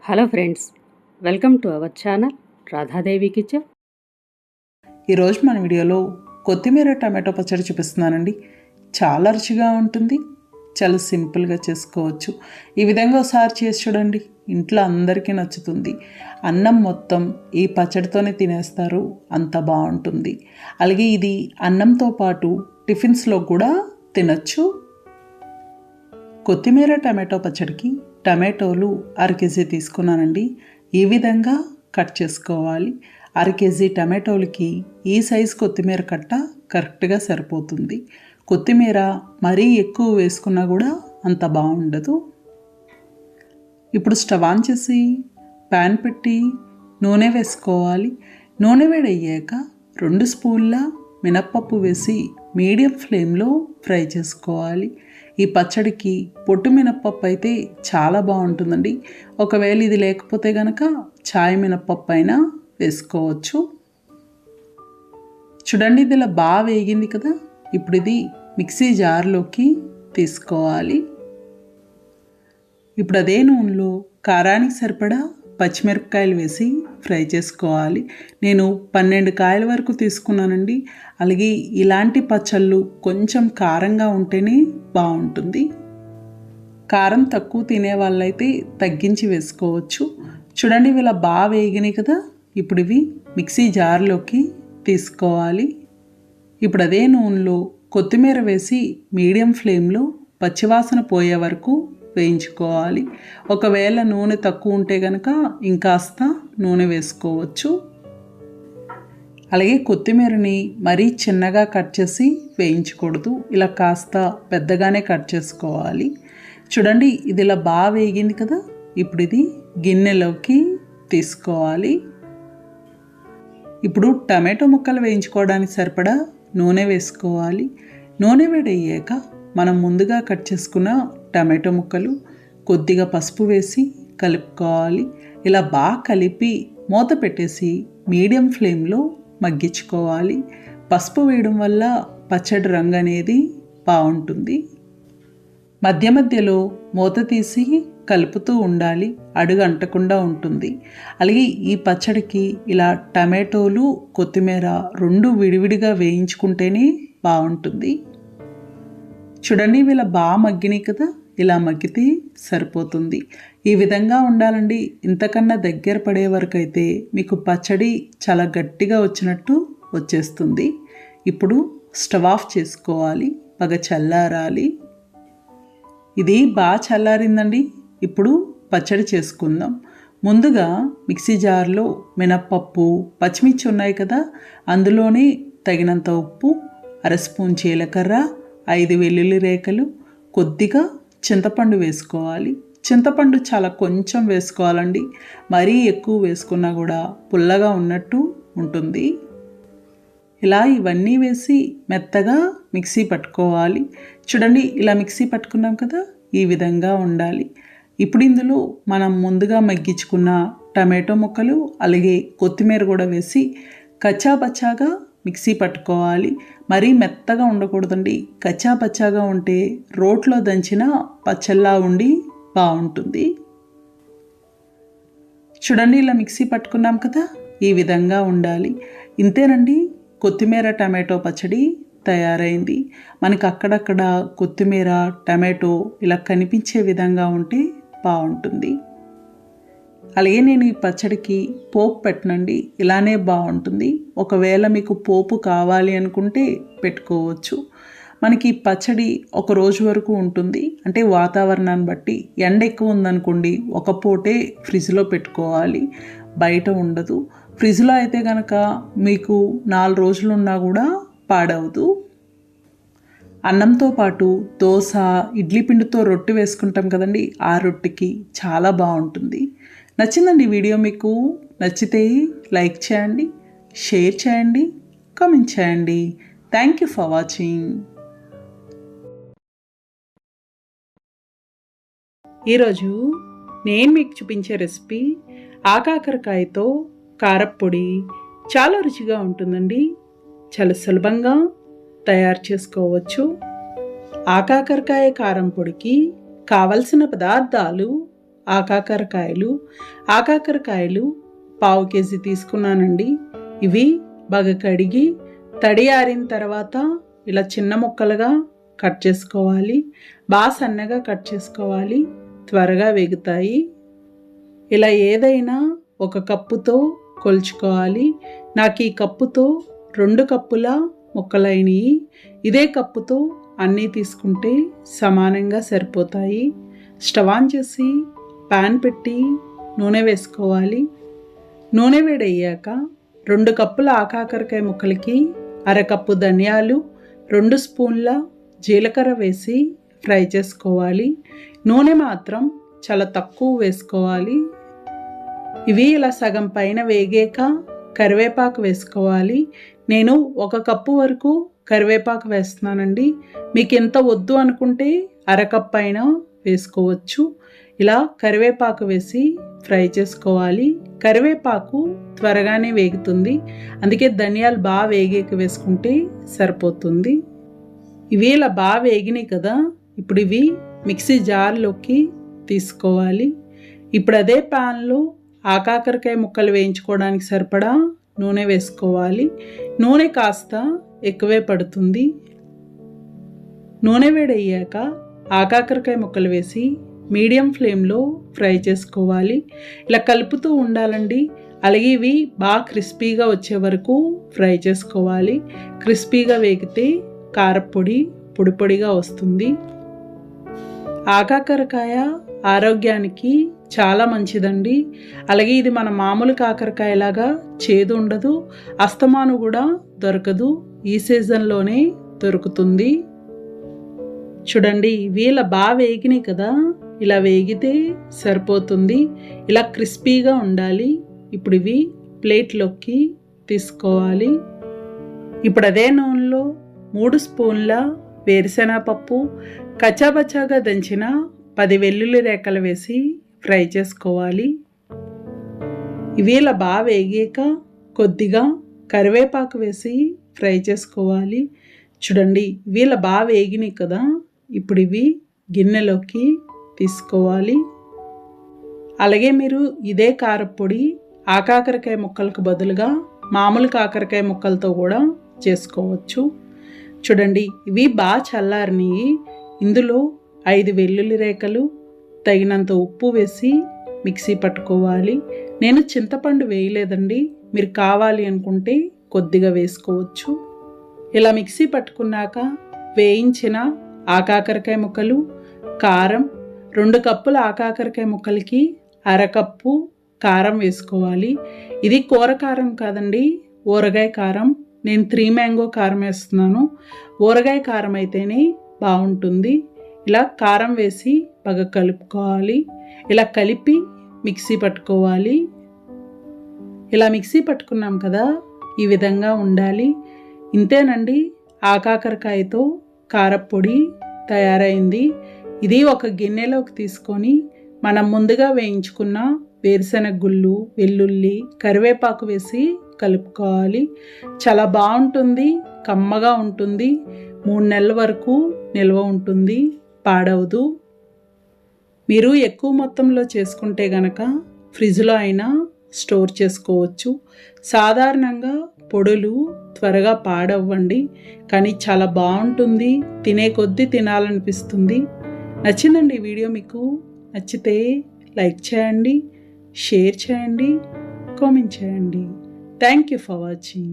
Hello friends, welcome to our channel Radha Devi kitchen. ఈరోజు మన వీడియోలో కొత్తిమీర టమాటో పచ్చడి చూపిస్తున్నానండి. చాలా రుచిగా ఉంటుంది, చాలా సింపుల్గా చేసుకోవచ్చు. ఈ విధంగా ఒకసారి చేసి చూడండి, ఇంట్లో అందరికీ నచ్చుతుంది. అన్నం మొత్తం ఈ పచ్చడితోనే తినేస్తారు, అంత బాగుంటుంది. అలాగే ఇది అన్నంతో పాటు టిఫిన్స్లో కూడా తినచ్చు. కొత్తిమీర టమాటో పచ్చడికి టమాటోలు 1/2 కేజీ తీసుకున్నానండి. ఈ విధంగా కట్ చేసుకోవాలి. 1/2 కేజీ టమాటోలకి ఈ సైజు కొత్తిమీర కట్ట కరెక్ట్గా సరిపోతుంది. కొత్తిమీర మరీ ఎక్కువ వేసుకున్నా కూడా అంత బాగుండదు. ఇప్పుడు స్టవ్ ఆన్ చేసి ప్యాన్ పెట్టి నూనె వేసుకోవాలి. నూనె వేడయ్యాక 2 స్పూన్ల మినప్పప్పు వేసి మీడియం ఫ్లేమ్లో ఫ్రై చేసుకోవాలి. ఈ పచ్చడికి పొట్టు మినప్పప్పు అయితే చాలా బాగుంటుందండి. ఒకవేళ ఇది లేకపోతే కనుక చాయ్ మినప్పప్పు అయినా వేసుకోవచ్చు. చూడండి, ఇది ఇలా బాగా వేగింది కదా. ఇప్పుడు ఇది మిక్సీ జార్లోకి తీసుకోవాలి. ఇప్పుడు అదే నూనెలో కారానికి సరిపడా పచ్చిమిరపకాయలు వేసి ఫ్రై చేసుకోవాలి. నేను 12 కాయల వరకు తీసుకున్నానండి. అలాగే ఇలాంటి పచ్చళ్ళు కొంచెం కారంగా ఉంటేనే బాగుంటుంది. కారం తక్కువ తినే వాళ్ళైతే తగ్గించి వేసుకోవచ్చు. చూడండి, ఇవి ఇలా బాగా వేగినాయి కదా. ఇప్పుడు ఇవి మిక్సీ జార్లోకి తీసుకోవాలి. ఇప్పుడు అదే నూనెలో కొత్తిమీర వేసి మీడియం ఫ్లేమ్లో పచ్చివాసన పోయే వరకు వేయించుకోవాలి. ఒకవేళ నూనె తక్కువ ఉంటే కనుక ఇంకాస్త నూనె వేసుకోవచ్చు. అలాగే కొత్తిమీరని మరీ చిన్నగా కట్ చేసి వేయించకూడదు, ఇలా కాస్త పెద్దగానే కట్ చేసుకోవాలి. చూడండి, ఇది ఇలా బాగా వేగింది కదా. ఇప్పుడు ఇది గిన్నెలోకి తీసుకోవాలి. ఇప్పుడు టమాటో ముక్కలు వేయించుకోవడానికి సరిపడా నూనె వేసుకోవాలి. నూనె వేడయ్యాక మనం ముందుగా కట్ చేసుకున్న టమాటో ముక్కలు, కొద్దిగా పసుపు వేసి కలుపుకోవాలి. ఇలా బాగా కలిపి మూత పెట్టేసి మీడియం ఫ్లేమ్లో మగ్గించుకోవాలి. పసుపు వేయడం వల్ల పచ్చడి రంగు అనేది బాగుంటుంది. మధ్య మధ్యలో మూత తీసి కలుపుతూ ఉండాలి, అడుగు అంటకుండా ఉంటుంది. అలాగే ఈ పచ్చడికి ఇలా టమాటోలు కొత్తిమీర 2 విడివిడిగా వేయించుకుంటేనే బాగుంటుంది. చూడండి, ఇలా బాగా మగ్గినాయి కదా. ఇలా మగ్గితే సరిపోతుంది. ఈ విధంగా ఉండాలండి. ఇంతకన్నా దగ్గర పడే వరకు అయితే మీకు పచ్చడి చాలా గట్టిగా వచ్చినట్టు వచ్చేస్తుంది. ఇప్పుడు స్టవ్ ఆఫ్ చేసుకోవాలి, బాగా చల్లారాలి. ఇది బాగా చల్లారిందండి. ఇప్పుడు పచ్చడి చేసుకుందాం. ముందుగా మిక్సీ జార్లో మినప్పప్పు, పచ్చిమిర్చి ఉన్నాయి కదా, అందులోనే తగినంత ఉప్పు, 1/2 స్పూన్ జీలకర్ర, 5 వెల్లుల్లి రేఖలు, కొద్దిగా చింతపండు వేసుకోవాలి. చింతపండు చాలా కొంచెం వేసుకోవాలండి, మరీ ఎక్కువ వేసుకున్నా కూడా పుల్లగా ఉన్నట్టు ఉంటుంది. ఇలా ఇవన్నీ వేసి మెత్తగా మిక్సీ పట్టుకోవాలి. చూడండి, ఇలా మిక్సీ పట్టుకున్నాం కదా, ఈ విధంగా ఉండాలి. ఇప్పుడు ఇందులో మనం ముందుగా మగ్గించుకున్న టమాటో ముక్కలు అలాగే కొత్తిమీర కూడా వేసి కచ్చాపచ్చాగా మిక్సీ పట్టుకోవాలి. మరీ మెత్తగా ఉండకూడదండి. కచ్చాపచ్చాగా ఉంటే రోట్లో దంచిన పచ్చళ్ళలా ఉండి బాగుంటుంది. చూడండి, ఇలా మిక్సీ పట్టుకున్నాం కదా, ఈ విధంగా ఉండాలి. ఇంతేనండి, కొత్తిమీర టమాటో పచ్చడి తయారైంది. మనకి అక్కడక్కడ కొత్తిమీర టమాటో ఇలా కనిపించే విధంగా ఉంటే బాగుంటుంది. అలాగే నేను ఈ పచ్చడికి పోపు పెట్టనండి, ఇలానే బాగుంటుంది. ఒకవేళ మీకు పోపు కావాలి అనుకుంటే పెట్టుకోవచ్చు. మనకి పచ్చడి 1 రోజు వరకు ఉంటుంది. అంటే వాతావరణాన్ని బట్టి ఎండ ఎక్కువ ఉందనుకోండి, ఒక పూటే ఫ్రిడ్జ్లో పెట్టుకోవాలి, బయట ఉండదు. ఫ్రిడ్జ్లో అయితే కనుక మీకు 4 రోజులు ఉన్నా కూడా పాడవదు. అన్నంతో పాటు దోశ, ఇడ్లీ పిండితో రొట్టె వేసుకుంటాం కదండి, ఆ రొట్టెకి చాలా బాగుంటుంది. నచ్చిందండి వీడియో? మీకు నచ్చితే లైక్ చేయండి, షేర్ చేయండి, కామెంట్ చేయండి. Thank you for watching. ఈరోజు నేను మీకు చూపించే రెసిపీ ఆకాకరకాయతో కారప్పొడి. చాలా రుచిగా ఉంటుందండి, చాలా సులభంగా తయారు చేసుకోవచ్చు. ఆకాకరకాయ కారం పొడికి కావలసిన పదార్థాలు ఆకాకరకాయలు పావు కేజీ తీసుకున్నానండి. ఇవి బాగా కడిగి తడి ఆరిన తర్వాత ఇలా చిన్న ముక్కలుగా కట్ చేసుకోవాలి. బాగా సన్నగా కట్ చేసుకోవాలి, త్వరగా వేగుతాయి. ఇలా ఏదైనా ఒక కప్పుతో కొలుచుకోవాలి. నాకు ఈ కప్పుతో 2 కప్పుల ముక్కలైనవి. ఇదే కప్పుతో అన్నీ తీసుకుంటే సమానంగా సరిపోతాయి. స్టవ్ ఆన్ చేసి పాన్ పెట్టి నూనె వేసుకోవాలి. నూనె వేడయ్యాక 2 కప్పుల ఆకాకరకాయ ముక్కలకి అరకప్పు ధనియాలు, 2 స్పూన్ల జీలకర్ర వేసి ఫ్రై చేసుకోవాలి. నూనె మాత్రం చాలా తక్కువ వేసుకోవాలి. ఇవి ఇలా సగం పైన వేగాక కరివేపాకు వేసుకోవాలి. నేను 1 కప్పు వరకు కరివేపాకు వేస్తున్నానండి. మీకు ఎంత వద్దు అనుకుంటే అరకప్పు అయినా వేసుకోవచ్చు. ఇలా కరివేపాకు వేసి ఫ్రై చేసుకోవాలి. కరివేపాకు త్వరగానే వేగుతుంది, అందుకే ధనియాలు బాగా వేగాక వేసుకుంటే సరిపోతుంది. ఇవి ఇలా బాగా వేగినాయి కదా, ఇప్పుడు ఇవి మిక్సీ జార్లోకి తీసుకోవాలి. ఇప్పుడు అదే ప్యాన్లో ఆకాకరకాయ ముక్కలు వేయించుకోవడానికి సరిపడా నూనె వేసుకోవాలి. నూనె కాస్త ఎక్కువే పడుతుంది. నూనె వేడయ్యాక ఆకాకరకాయ ముక్కలు వేసి మీడియం ఫ్లేమ్లో ఫ్రై చేసుకోవాలి. ఇలా కలుపుతూ ఉండాలండి. అలాగే ఇవి బాగా క్రిస్పీగా వచ్చే వరకు ఫ్రై చేసుకోవాలి. క్రిస్పీగా వేగితే కారపొడి పొడి పొడిగా వస్తుంది. ఆకాకరకాయ ఆరోగ్యానికి చాలా మంచిదండి. అలాగే ఇది మన మామూలు కాకరకాయలాగా చేదు ఉండదు, అస్తమాను కూడా దొరకదు. ఈ సీజన్లోనే దొరుకుతుంది. చూడండి, ఇవి ఇలా బాగా వేగినాయి కదా, ఇలా వేగితే సరిపోతుంది. ఇలా క్రిస్పీగా ఉండాలి. ఇప్పుడు ఇవి ప్లేట్లోకి తీసుకోవాలి. ఇప్పుడు అదే నూనెలో 3 స్పూన్ల వేరుశనగపప్పు, కచ్చాబచ్చాగా దంచిన 10 వెల్లుల్లి రేఖలు వేసి ఫ్రై చేసుకోవాలి. ఇవి ఇలా బాగా వేగాక కొద్దిగా కరివేపాకు వేసి ఫ్రై చేసుకోవాలి. చూడండి, ఇవి ఇలా బాగా వేగినాయి కదా, ఇప్పుడు ఇవి గిన్నెలోకి తీసుకోవాలి. అలాగే మీరు ఇదే కారపొడి ఆకాకరకాయ ముక్కలకు బదులుగా మామూలు కాకరకాయ ముక్కలతో కూడా చేసుకోవచ్చు. చూడండి, ఇవి బాగా చల్లారినవి. ఇందులో 5 వెల్లుల్లి రేఖలు, తగినంత ఉప్పు వేసి మిక్సీ పట్టుకోవాలి. నేను చింతపండు వేయలేదండి, మీరు కావాలి అనుకుంటే కొద్దిగా వేసుకోవచ్చు. ఇలా మిక్సీ పట్టుకున్నాక వేయించిన ఆకాకరకాయ ముక్కలు, కారం, 2 కప్పుల ఆకాకరకాయ ముక్కలకి అరకప్పు కారం వేసుకోవాలి. ఇది కూర కారం కాదండి, ఊరగాయ కారం. నేను 3 మ్యాంగో కారం వేస్తున్నాను. ఊరగాయ కారం అయితేనే బాగుంటుంది. ఇలా కారం వేసి బాగా కలుపుకోవాలి. ఇలా కలిపి మిక్సీ పట్టుకోవాలి. ఇలా మిక్సీ పట్టుకున్నాం కదా, ఈ విధంగా ఉండాలి. ఇంతేనండి, ఆకాకరకాయతో కారపొడి తయారైంది. ఇది ఒక గిన్నెలోకి తీసుకొని మనం ముందుగా వేయించుకున్న వేరుశనగ గుళ్ళు, వెల్లుల్లి, కరివేపాకు వేసి కలుపుకోవాలి. చాలా బాగుంటుంది, కమ్మగా ఉంటుంది. 3 నెలల వరకు నిల్వ ఉంటుంది, పాడవదు. మీరు ఎక్కువ మొత్తంలో చేసుకుంటే గనక ఫ్రిడ్జ్లో అయినా స్టోర్ చేసుకోవచ్చు. సాధారణంగా పొడులు త్వరగా పాడవ్వండి, కానీ చాలా బాగుంటుంది. తినే కొద్దీ తినాలనిపిస్తుంది. నచ్చిందండి ఈ వీడియో? మీకు నచ్చితే లైక్ చేయండి, షేర్ చేయండి, కామెంట్ చేయండి. Thank you for watching.